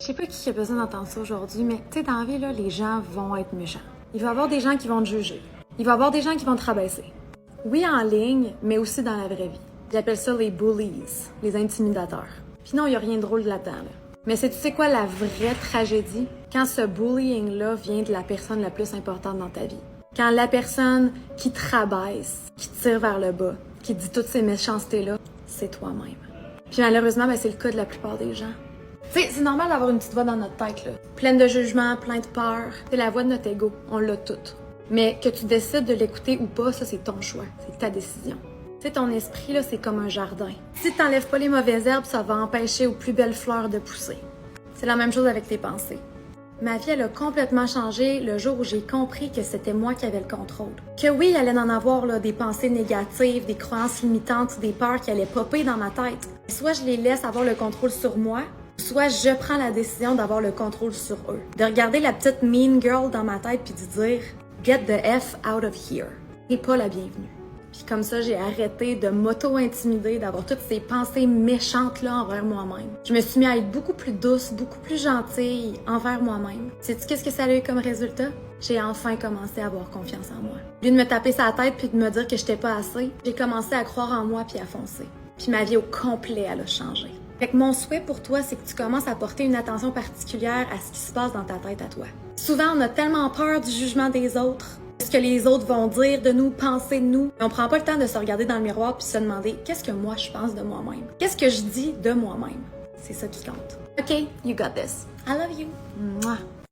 Je sais pas qui a besoin d'entendre ça aujourd'hui, mais tu sais, dans la vie, là, les gens vont être méchants. Il va y avoir des gens qui vont te juger. Il va y avoir des gens qui vont te rabaisser. Oui, en ligne, mais aussi dans la vraie vie. J'appelle ça les bullies, les intimidateurs. Puis non, il n'y a rien de drôle là-dedans, là. Mais tu sais quoi la vraie tragédie? Quand ce bullying-là vient de la personne la plus importante dans ta vie. Quand la personne qui te rabaisse, qui te tire vers le bas, qui te dit toutes ces méchancetés-là, c'est toi-même. Puis malheureusement, c'est le cas de la plupart des gens. Tu sais, c'est normal d'avoir une petite voix dans notre tête, là. Pleine de jugement, plein de peur. C'est la voix de notre ego. On l'a toute. Mais que tu décides de l'écouter ou pas, ça, c'est ton choix. C'est ta décision. Tu sais, ton esprit, là, c'est comme un jardin. Si t'enlèves pas les mauvaises herbes, ça va empêcher aux plus belles fleurs de pousser. C'est la même chose avec tes pensées. Ma vie, elle a complètement changé le jour où j'ai compris que c'était moi qui avais le contrôle. Que oui, il allait en avoir là, des pensées négatives, des croyances limitantes, des peurs qui allaient popper dans ma tête. Soit je les laisse avoir le contrôle sur moi, soit je prends la décision d'avoir le contrôle sur eux. De regarder la petite mean girl dans ma tête puis de dire « Get the F out of here ». T'es pas la bienvenue. Puis comme ça, j'ai arrêté de m'auto-intimider, d'avoir toutes ces pensées méchantes-là envers moi-même. Je me suis mis à être beaucoup plus douce, beaucoup plus gentille envers moi-même. Sais-tu qu'est-ce que ça a eu comme résultat? J'ai enfin commencé à avoir confiance en moi. Au lieu de me taper sa tête puis de me dire que j'étais pas assez, j'ai commencé à croire en moi puis à foncer. Puis ma vie au complet, elle a changé. Fait que mon souhait pour toi, c'est que tu commences à porter une attention particulière à ce qui se passe dans ta tête à toi. Souvent, on a tellement peur du jugement des autres, de ce que les autres vont dire de nous, penser de nous. On prend pas le temps de se regarder dans le miroir puis se demander qu'est-ce que moi je pense de moi-même? Qu'est-ce que je dis de moi-même? C'est ça qui compte. OK, you got this. I love you. Mouah.